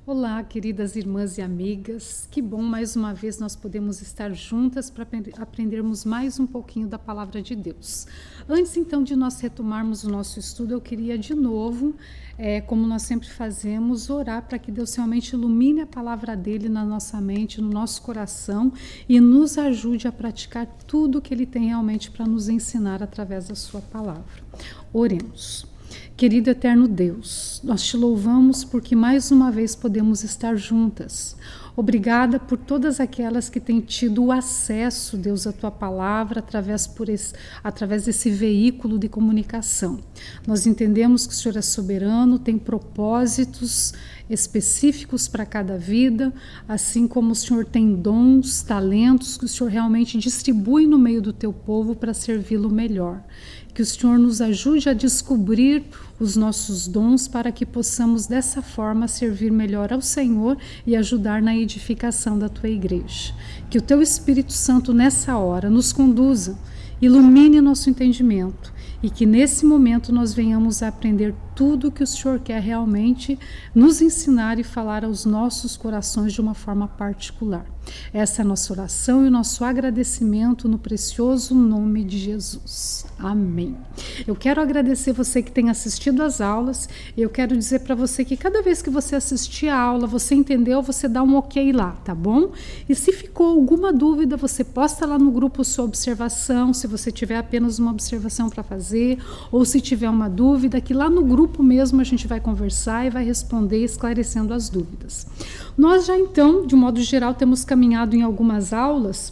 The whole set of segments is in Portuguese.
Olá, queridas irmãs e amigas, que bom mais uma vez nós podemos estar juntas para aprendermos mais um pouquinho da Palavra de Deus. Antes então de nós retomarmos o nosso estudo, eu queria de novo, como nós sempre fazemos, orar para que Deus realmente ilumine a Palavra dele na nossa mente, no nosso coração e nos ajude a praticar tudo que ele tem realmente para nos ensinar através da sua Palavra. Oremos. Querido eterno Deus, nós te louvamos porque mais uma vez podemos estar juntas. Obrigada por todas aquelas que têm tido o acesso, Deus, à tua palavra através desse veículo de comunicação. Nós entendemos que o Senhor é soberano, tem propósitos específicos para cada vida, assim como o Senhor tem dons, talentos que o Senhor realmente distribui no meio do teu povo para servi-lo melhor. Que o Senhor nos ajude a descobrir os nossos dons para que possamos dessa forma servir melhor ao Senhor e ajudar na edificação da tua igreja. Que o teu Espírito Santo nessa hora nos conduza, ilumine nosso entendimento e que nesse momento nós venhamos a aprender tudo que o Senhor quer realmente nos ensinar e falar aos nossos corações de uma forma particular. Essa é a nossa oração e o nosso agradecimento no precioso nome de Jesus. Amém. Eu quero agradecer você que tem assistido às aulas e eu quero dizer para você que cada vez que você assistir a aula, você entendeu, você dá um ok lá, tá bom? E se ficou alguma dúvida, você posta lá no grupo sua observação, se você tiver apenas uma observação para fazer, ou se tiver uma dúvida, que lá no grupo mesmo a gente vai conversar e vai responder esclarecendo as dúvidas. Nós já então, de modo geral, temos caminhado em algumas aulas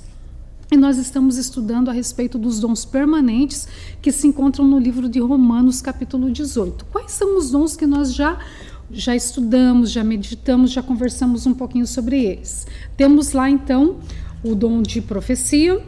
e nós estamos estudando a respeito dos dons permanentes que se encontram no livro de Romanos, capítulo 18. Quais são os dons que nós já estudamos, já meditamos, já conversamos um pouquinho sobre eles? Temos lá então o dom de profecia,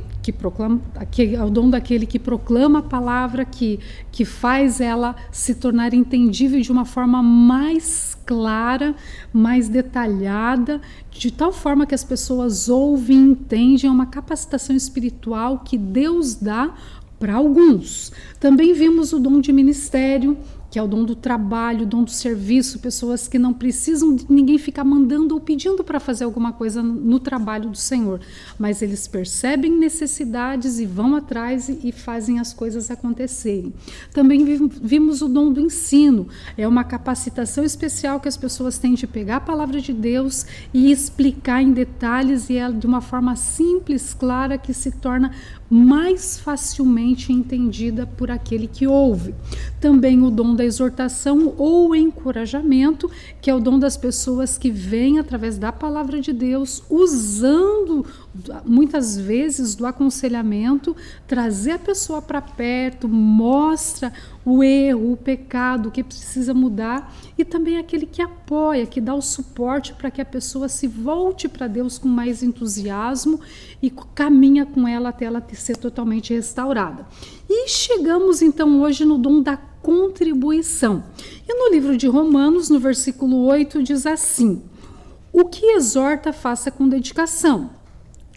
que é o dom daquele que proclama a palavra, que faz ela se tornar entendível de uma forma mais clara, mais detalhada, de tal forma que as pessoas ouvem e entendem. É uma capacitação espiritual que Deus dá para alguns. Também vimos o dom de ministério, que é o dom do trabalho, o dom do serviço, pessoas que não precisam de ninguém ficar mandando ou pedindo para fazer alguma coisa no trabalho do Senhor, mas eles percebem necessidades e vão atrás e fazem as coisas acontecerem. Também vimos o dom do ensino, é uma capacitação especial que as pessoas têm de pegar a palavra de Deus e explicar em detalhes e ela de uma forma simples, clara, que se torna mais facilmente entendida por aquele que ouve. Também o dom da exortação ou encorajamento, que é o dom das pessoas que vêm através da palavra de Deus, usando muitas vezes do aconselhamento, trazer a pessoa para perto, mostra o erro, o pecado, o que precisa mudar, e também aquele que apoia, que dá o suporte para que a pessoa se volte para Deus com mais entusiasmo e caminha com ela até ela ser totalmente restaurada. E chegamos então hoje no dom da contribuição. E no livro de Romanos, no versículo 8, diz assim: o que exorta, faça com dedicação,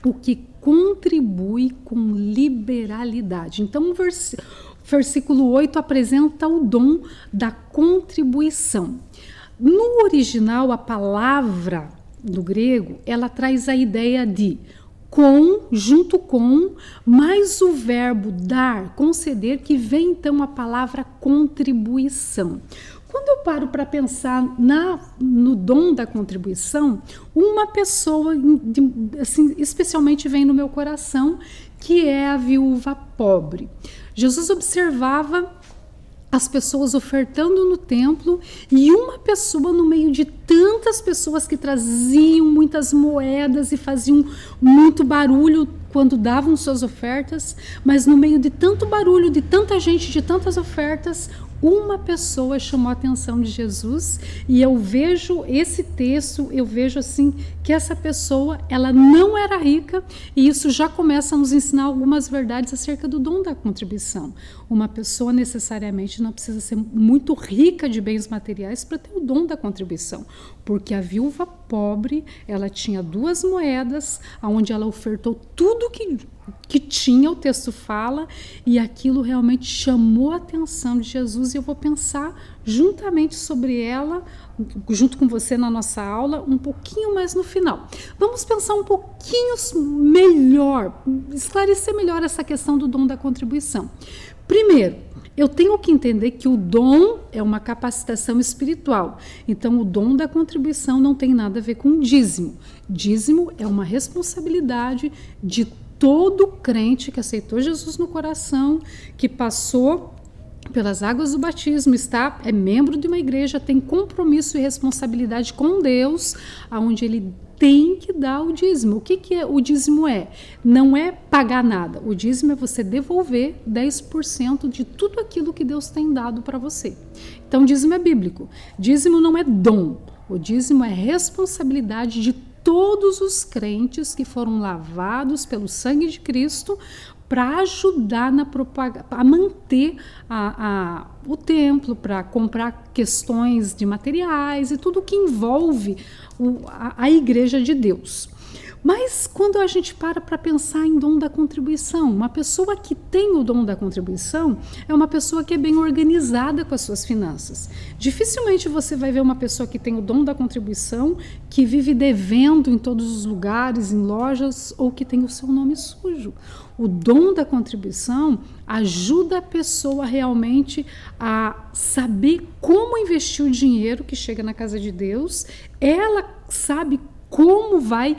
o que contribui com liberalidade. Então, o versículo 8 apresenta o dom da contribuição. No original, a palavra do grego, ela traz a ideia de com, junto com, mais o verbo dar, conceder, que vem então a palavra contribuição. Quando eu paro para pensar no dom da contribuição, uma pessoa assim, especialmente vem no meu coração, que é a viúva pobre. Jesus observava as pessoas ofertando no templo e uma pessoa no meio de tantas pessoas que traziam muitas moedas e faziam muito barulho quando davam suas ofertas, mas no meio de tanto barulho, de tanta gente, de tantas ofertas, uma pessoa chamou a atenção de Jesus, e eu vejo esse texto, eu vejo assim que essa pessoa, ela não era rica, e isso já começa a nos ensinar algumas verdades acerca do dom da contribuição. Uma pessoa necessariamente não precisa ser muito rica de bens materiais para ter o dom da contribuição, porque a viúva pobre, ela tinha 2 moedas, onde ela ofertou tudo que tinha, o texto fala, e aquilo realmente chamou a atenção de Jesus, e eu vou pensar juntamente sobre ela, junto com você na nossa aula, um pouquinho mais no final. Vamos pensar um pouquinho melhor, esclarecer melhor essa questão do dom da contribuição. Primeiro, eu tenho que entender que o dom é uma capacitação espiritual. Então, o dom da contribuição não tem nada a ver com dízimo. Dízimo é uma responsabilidade de todo crente que aceitou Jesus no coração, que passou pelas águas do batismo, é membro de uma igreja, tem compromisso e responsabilidade com Deus, aonde ele tem que dar o dízimo. O que é o dízimo? Não é pagar nada. O dízimo é você devolver 10% de tudo aquilo que Deus tem dado para você. Então, dízimo é bíblico. Dízimo não é dom. O dízimo é responsabilidade de todos os crentes que foram lavados pelo sangue de Cristo para ajudar a manter o templo, para comprar questões de materiais e tudo que envolve a igreja de Deus. Mas quando a gente para pensar em dom da contribuição, uma pessoa que tem o dom da contribuição é uma pessoa que é bem organizada com as suas finanças. Dificilmente você vai ver uma pessoa que tem o dom da contribuição que vive devendo em todos os lugares, em lojas, ou que tem o seu nome sujo. O dom da contribuição ajuda a pessoa realmente a saber como investir o dinheiro que chega na casa de Deus. Ela sabe como vai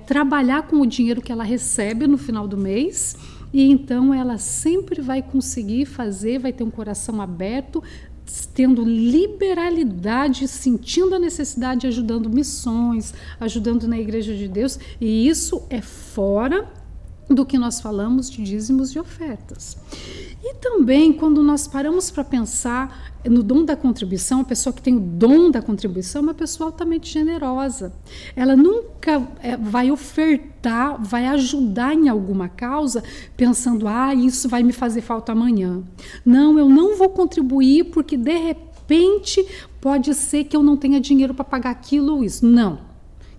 trabalhar com o dinheiro que ela recebe no final do mês, e então ela sempre vai conseguir fazer, vai ter um coração aberto, tendo liberalidade, sentindo a necessidade, ajudando missões, ajudando na igreja de Deus, e isso é fora do que nós falamos de dízimos e ofertas. E também, quando nós paramos para pensar no dom da contribuição, a pessoa que tem o dom da contribuição é uma pessoa altamente generosa. Ela nunca vai ofertar, vai ajudar em alguma causa, pensando, isso vai me fazer falta amanhã. Não, eu não vou contribuir porque, de repente, pode ser que eu não tenha dinheiro para pagar aquilo ou isso. Não.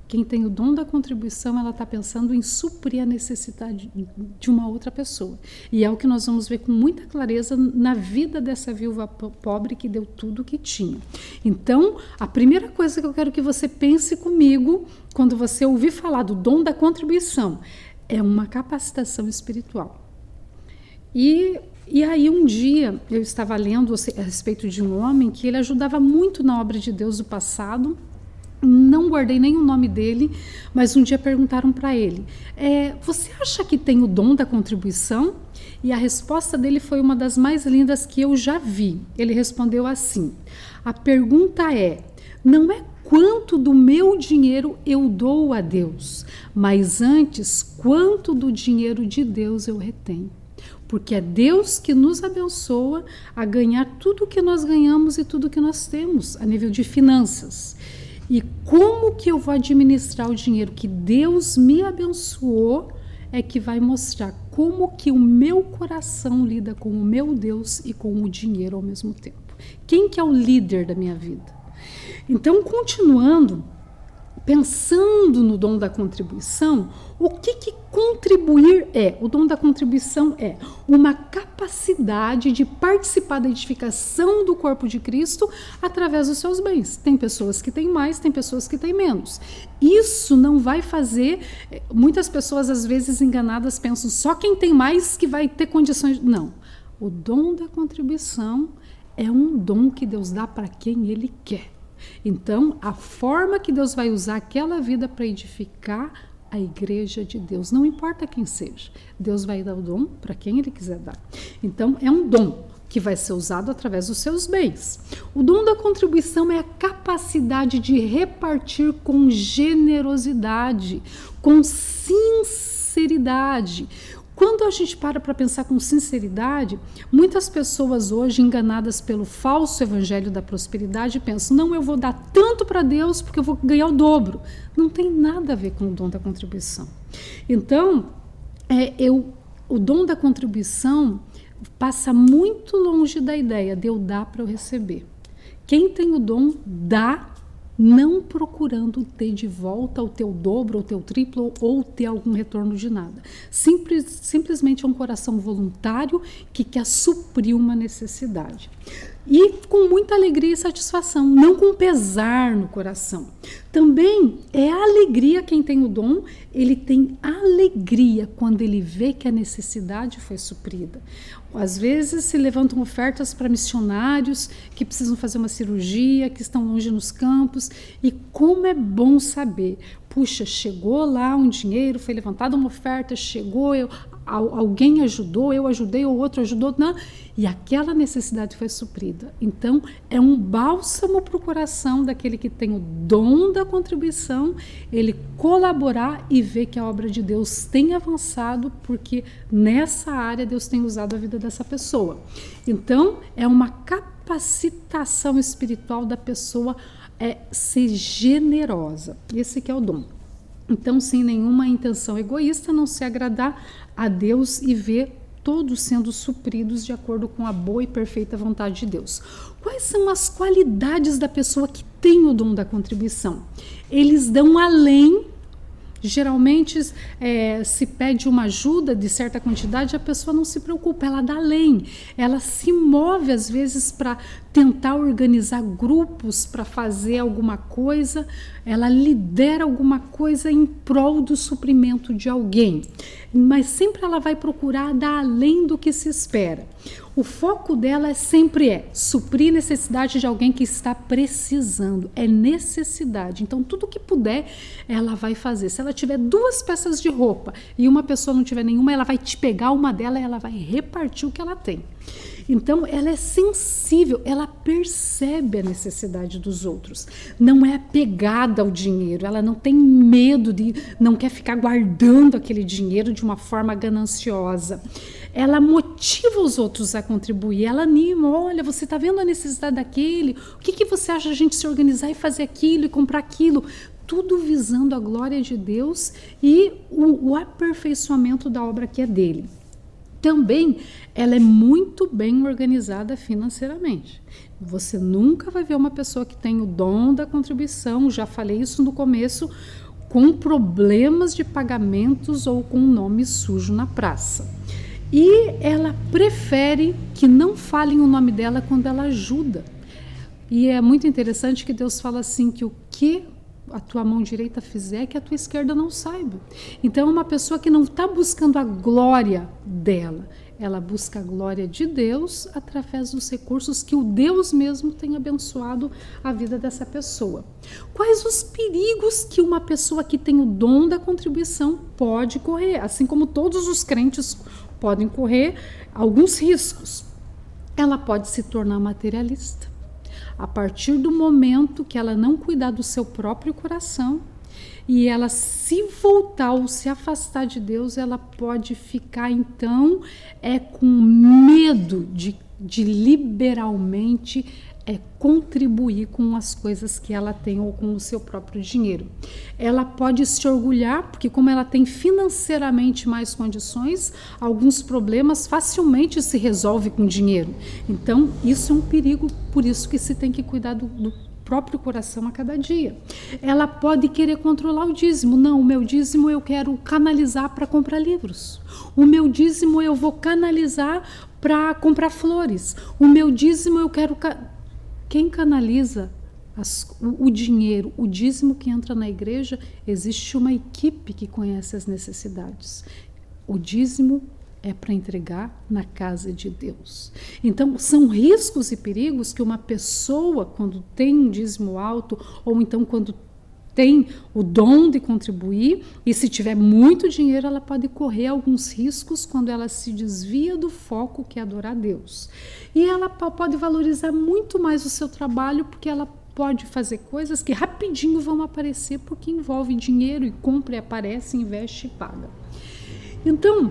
Quem tem o dom da contribuição, ela está pensando em suprir a necessidade de uma outra pessoa. E é o que nós vamos ver com muita clareza na vida dessa viúva pobre que deu tudo o que tinha. Então, a primeira coisa que eu quero que você pense comigo, quando você ouvir falar do dom da contribuição, é uma capacitação espiritual. E aí um dia eu estava lendo a respeito de um homem que ele ajudava muito na obra de Deus do passado. Não guardei nem o nome dele, mas um dia perguntaram para ele, você acha que tem o dom da contribuição? E a resposta dele foi uma das mais lindas que eu já vi. Ele respondeu assim, a pergunta não é quanto do meu dinheiro eu dou a Deus, mas antes quanto do dinheiro de Deus eu retenho. Porque é Deus que nos abençoa a ganhar tudo que nós ganhamos e tudo que nós temos a nível de finanças. E como que eu vou administrar o dinheiro que Deus me abençoou é que vai mostrar como que o meu coração lida com o meu Deus e com o dinheiro ao mesmo tempo. Quem que é o líder da minha vida? Então, continuando, pensando no dom da contribuição, o que contribuir é? O dom da contribuição é uma capacidade de participar da edificação do corpo de Cristo através dos seus bens. Tem pessoas que têm mais, tem pessoas que têm menos. Isso não vai fazer... Muitas pessoas, às vezes, enganadas, pensam só quem tem mais que vai ter condições... Não. O dom da contribuição é um dom que Deus dá para quem Ele quer. Então, a forma que Deus vai usar aquela vida para edificar a igreja de Deus, não importa quem seja, Deus vai dar o dom para quem Ele quiser dar. Então, é um dom que vai ser usado através dos seus bens. O dom da contribuição é a capacidade de repartir com generosidade, com sinceridade. Quando a gente para pensar com sinceridade, muitas pessoas hoje, enganadas pelo falso evangelho da prosperidade, pensam, não, eu vou dar tanto para Deus porque eu vou ganhar o dobro. Não tem nada a ver com o dom da contribuição. Então, o dom da contribuição passa muito longe da ideia de eu dar para eu receber. Quem tem o dom, dá não procurando ter de volta o teu dobro, o teu triplo ou ter algum retorno de nada. Simplesmente é um coração voluntário que quer suprir uma necessidade. E com muita alegria e satisfação, não com pesar no coração. Também é alegria quem tem o dom, ele tem alegria quando ele vê que a necessidade foi suprida. Às vezes se levantam ofertas para missionários que precisam fazer uma cirurgia, que estão longe nos campos, e como é bom saber, puxa, chegou lá um dinheiro, foi levantada uma oferta, chegou, alguém ajudou, eu ajudei, o outro ajudou, não, e aquela necessidade foi suprida. Então, é um bálsamo para o coração daquele que tem o dom da contribuição, ele colaborar e ver que a obra de Deus tem avançado, porque nessa área Deus tem usado a vida dessa pessoa. Então, é uma capacitação espiritual da pessoa ser generosa. Esse que é o dom. Então, sem nenhuma intenção egoísta, não se agradar a Deus e ver todos sendo supridos de acordo com a boa e perfeita vontade de Deus. Quais são as qualidades da pessoa que tem o dom da contribuição? Eles dão além. Geralmente se pede uma ajuda de certa quantidade, a pessoa não se preocupa, ela dá além, ela se move às vezes para tentar organizar grupos para fazer alguma coisa, ela lidera alguma coisa em prol do suprimento de alguém, mas sempre ela vai procurar dar além do que se espera. O foco dela sempre suprir necessidade de alguém que está precisando, é necessidade. Então, tudo que puder, ela vai fazer. Se ela tiver 2 peças de roupa e uma pessoa não tiver nenhuma, ela vai te pegar uma dela e ela vai repartir o que ela tem. Então, ela é sensível, ela percebe a necessidade dos outros. Não é apegada ao dinheiro, ela não tem medo não quer ficar guardando aquele dinheiro de uma forma gananciosa. Ela motiva os outros a contribuir, ela anima, olha, você está vendo a necessidade daquele, o que você acha de a gente se organizar e fazer aquilo e comprar aquilo? Tudo visando a glória de Deus e o aperfeiçoamento da obra que é dele. Também ela é muito bem organizada financeiramente. Você nunca vai ver uma pessoa que tem o dom da contribuição, já falei isso no começo, com problemas de pagamentos ou com nome sujo na praça. E ela prefere que não falem o nome dela quando ela ajuda. E é muito interessante que Deus fala assim, que o que a tua mão direita fizer, que a tua esquerda não saiba. Então é uma pessoa que não está buscando a glória dela, ela busca a glória de Deus através dos recursos que o Deus mesmo tem abençoado a vida dessa pessoa. Quais os perigos que uma pessoa que tem o dom da contribuição pode correr? Assim como todos os crentes podem correr alguns riscos. Ela pode se tornar materialista. A partir do momento que ela não cuidar do seu próprio coração e ela se voltar ou se afastar de Deus, ela pode ficar então com medo de liberalmente contribuir com as coisas que ela tem ou com o seu próprio dinheiro. Ela pode se orgulhar, porque como ela tem financeiramente mais condições, alguns problemas facilmente se resolvem com dinheiro. Então, isso é um perigo, por isso que se tem que cuidar do próprio coração a cada dia. Ela pode querer controlar o dízimo. Não, o meu dízimo eu quero canalizar para comprar livros. O meu dízimo eu vou canalizar para comprar flores. O meu dízimo eu quero... Quem canaliza o dinheiro, o dízimo que entra na igreja, existe uma equipe que conhece as necessidades. O dízimo é para entregar na casa de Deus. Então, são riscos e perigos que uma pessoa, quando tem um dízimo alto, ou então quando tem o dom de contribuir, e se tiver muito dinheiro, ela pode correr alguns riscos quando ela se desvia do foco que é adorar a Deus. E ela pode valorizar muito mais o seu trabalho, porque ela pode fazer coisas que rapidinho vão aparecer, porque envolve dinheiro, e compra e aparece, investe e paga. Então,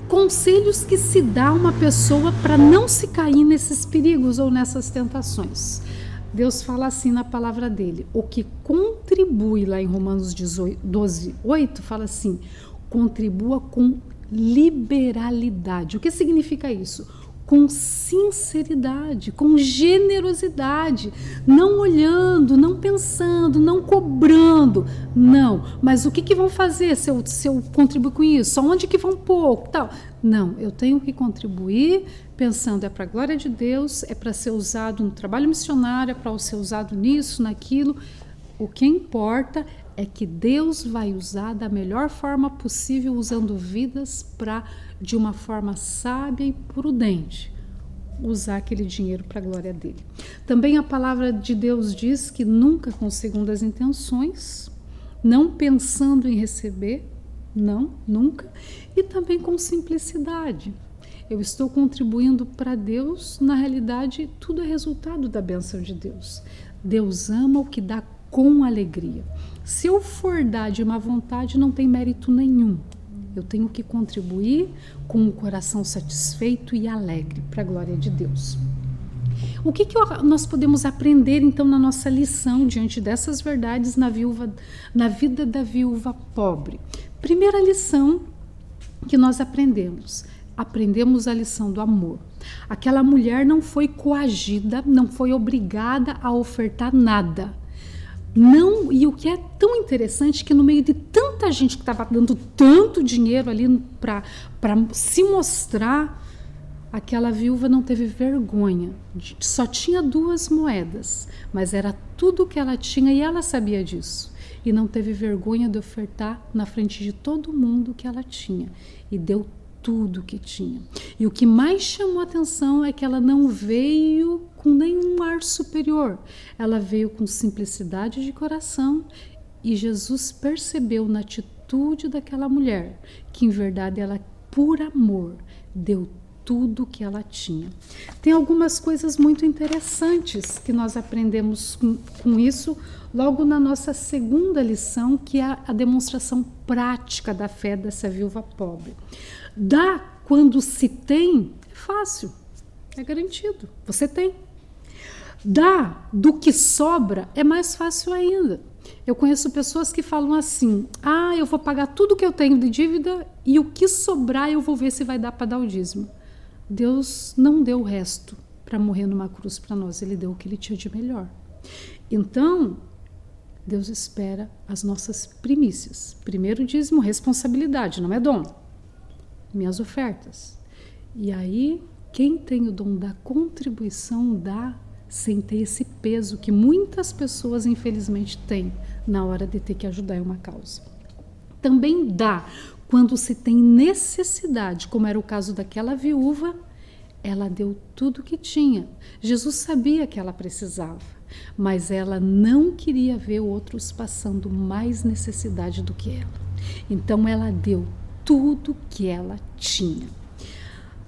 conselhos que se dá a uma pessoa para não se cair nesses perigos ou nessas tentações. Deus fala assim na palavra dele, o que contribui, lá em Romanos 12, 8, fala assim, contribua com liberalidade. O que significa isso? com sinceridade, com generosidade, não olhando, não pensando, não cobrando, não, mas o que vão fazer se eu contribuir com isso? Onde que vão pôr? Tal. Não, eu tenho que contribuir pensando, é para a glória de Deus, é para ser usado no trabalho missionário, é para ser usado nisso, naquilo. O que importa é que Deus vai usar da melhor forma possível, usando vidas para, de uma forma sábia e prudente, usar aquele dinheiro para a glória dele. Também a palavra de Deus diz que nunca com segundas intenções, não pensando em receber, não, nunca, e também com simplicidade. Eu estou contribuindo para Deus, na realidade, tudo é resultado da bênção de Deus. Deus ama o que dá com alegria. Se eu for dar de má vontade, não tem mérito nenhum. Eu tenho que contribuir com o coração satisfeito e alegre, para a glória de Deus. O que nós podemos aprender, então, na nossa lição, diante dessas verdades na vida da viúva pobre? Primeira lição que nós aprendemos a lição do amor. Aquela mulher não foi coagida, não foi obrigada a ofertar nada. Não, e o que é tão interessante que no meio de tanta gente que estava dando tanto dinheiro ali para se mostrar, aquela viúva não teve vergonha. Só tinha 2 moedas, mas era tudo que ela tinha e ela sabia disso. E não teve vergonha de ofertar na frente de todo mundo que ela tinha. E deu tudo que tinha. E o que mais chamou a atenção é que ela não veio com nenhum ar superior. Ela veio com simplicidade de coração e Jesus percebeu na atitude daquela mulher que, em verdade, ela, por amor, deu tudo que ela tinha. Tem algumas coisas muito interessantes que nós aprendemos com isso logo na nossa segunda lição, que é a demonstração prática da fé dessa viúva pobre. Dar quando se tem é fácil, é garantido, você tem. Dar do que sobra é mais fácil ainda. Eu conheço pessoas que falam assim, eu vou pagar tudo que eu tenho de dívida e o que sobrar eu vou ver se vai dar para dar o dízimo. Deus não deu o resto para morrer numa cruz para nós, Ele deu o que Ele tinha de melhor. Então, Deus espera as nossas primícias. Primeiro dízimo, responsabilidade, não é dom. Minhas ofertas. E aí, quem tem o dom da contribuição dá sem ter esse peso que muitas pessoas, infelizmente, têm na hora de ter que ajudar em uma causa. Também dá quando se tem necessidade, como era o caso daquela viúva, ela deu tudo o que tinha. Jesus sabia que ela precisava, mas ela não queria ver outros passando mais necessidade do que ela. Então ela deu tudo que ela tinha.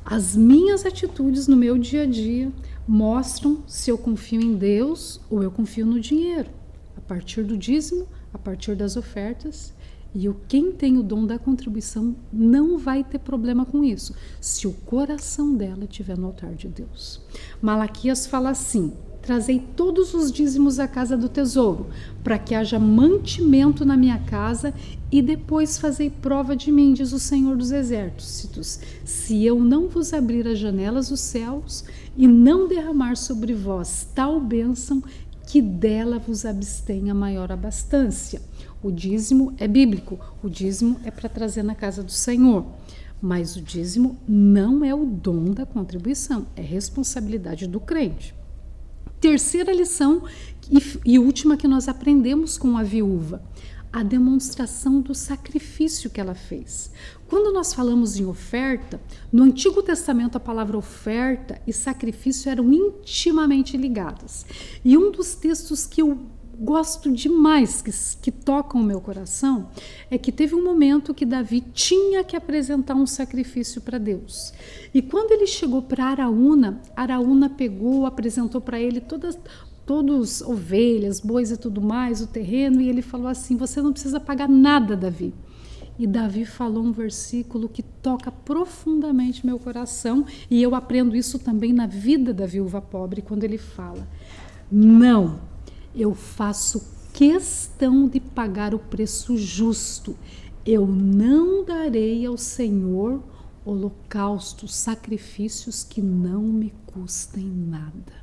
As minhas atitudes no meu dia a dia mostram se eu confio em Deus ou eu confio no dinheiro. A partir do dízimo, a partir das ofertas. E quem tem o dom da contribuição não vai ter problema com isso, se o coração dela estiver no altar de Deus. Malaquias fala assim: trazei todos os dízimos à casa do tesouro, para que haja mantimento na minha casa, e depois fazei prova de mim, diz o Senhor dos Exércitos, se eu não vos abrir as janelas dos céus e não derramar sobre vós tal bênção, que dela vos abstenha maior abastança. O dízimo é bíblico, o dízimo é para trazer na casa do Senhor, mas o dízimo não é o dom da contribuição, é responsabilidade do crente. Terceira lição e última que nós aprendemos com a viúva, a demonstração do sacrifício que ela fez. Quando nós falamos em oferta, no Antigo Testamento a palavra oferta e sacrifício eram intimamente ligadas. E um dos textos que eu gosto demais, que tocam o meu coração, é que teve um momento que Davi tinha que apresentar um sacrifício para Deus. E quando ele chegou para Araúna pegou, apresentou para ele todas ovelhas, bois e tudo mais, o terreno, e ele falou assim: você não precisa pagar nada, Davi. E Davi falou um versículo que toca profundamente meu coração, e eu aprendo isso também na vida da viúva pobre, quando ele fala: não, eu faço questão de pagar o preço justo. Eu não darei ao Senhor holocaustos, sacrifícios que não me custem nada.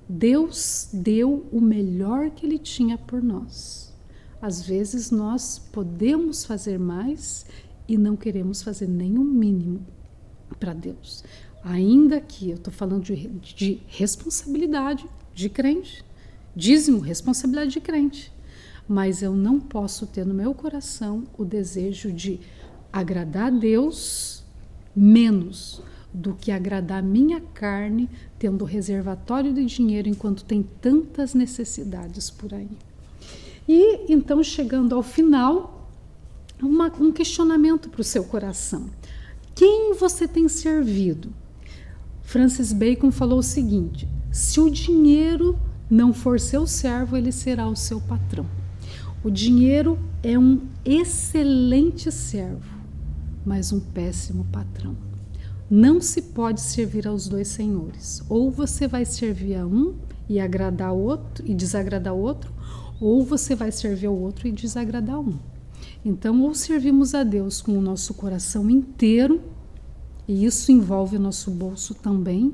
Deus deu o melhor que Ele tinha por nós. Às vezes nós podemos fazer mais e não queremos fazer nem o mínimo para Deus. Ainda que eu estou falando de responsabilidade de crente, dízimo, responsabilidade de crente, mas eu não posso ter no meu coração o desejo de agradar a Deus menos do que agradar a minha carne, tendo reservatório de dinheiro enquanto tem tantas necessidades por aí. E então, chegando ao final, um questionamento para o seu coração. Quem você tem servido? Francis Bacon falou o seguinte: se o dinheiro não for seu servo, ele será o seu patrão. O dinheiro é um excelente servo, mas um péssimo patrão. Não se pode servir aos dois senhores. Ou você vai servir a um e agradar outro e desagradar outro, ou você vai servir ao outro e desagradar um. Então, ou servimos a Deus com o nosso coração inteiro, e isso envolve o nosso bolso também,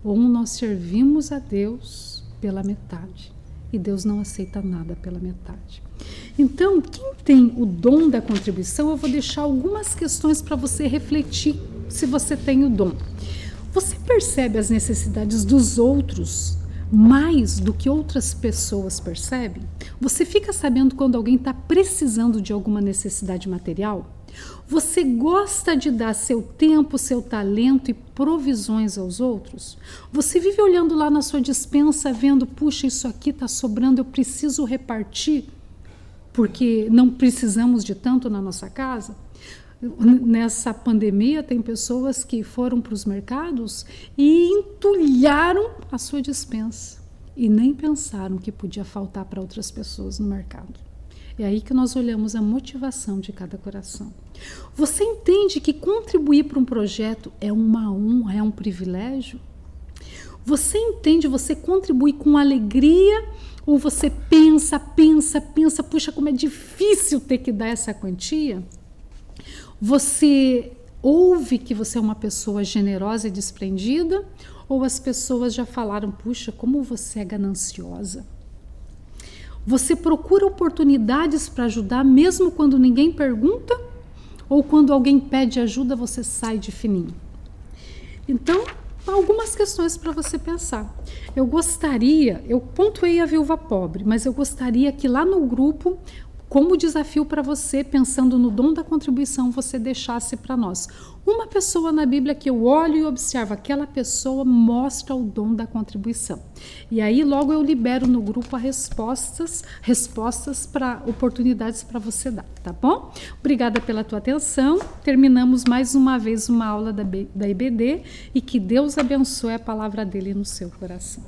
ou nós servimos a Deus pela metade. E Deus não aceita nada pela metade. Então, quem tem o dom da contribuição, eu vou deixar algumas questões para você refletir se você tem o dom. Você percebe as necessidades dos outros mais do que outras pessoas percebem? Você fica sabendo quando alguém está precisando de alguma necessidade material? Você gosta de dar seu tempo, seu talento e provisões aos outros? Você vive olhando lá na sua despensa, vendo, puxa, isso aqui está sobrando, eu preciso repartir, porque não precisamos de tanto na nossa casa? Nessa pandemia, tem pessoas que foram para os mercados e entulharam a sua despensa e nem pensaram que podia faltar para outras pessoas no mercado. É aí que nós olhamos a motivação de cada coração. Você entende que contribuir para um projeto é uma honra, é um privilégio? Você entende, você contribui com alegria ou você pensa, puxa, como é difícil ter que dar essa quantia? Você ouve que você é uma pessoa generosa e desprendida? Ou as pessoas já falaram, puxa, como você é gananciosa? Você procura oportunidades para ajudar mesmo quando ninguém pergunta? Ou quando alguém pede ajuda, você sai de fininho? Então, algumas questões para você pensar. Eu pontuei a viúva pobre, mas eu gostaria que lá no grupo, como desafio para você, pensando no dom da contribuição, você deixasse para nós uma pessoa na Bíblia que eu olho e observo, aquela pessoa mostra o dom da contribuição. E aí logo eu libero no grupo respostas para oportunidades para você dar, tá bom? Obrigada pela tua atenção. Terminamos mais uma vez uma aula da IBD e que Deus abençoe a palavra dele no seu coração.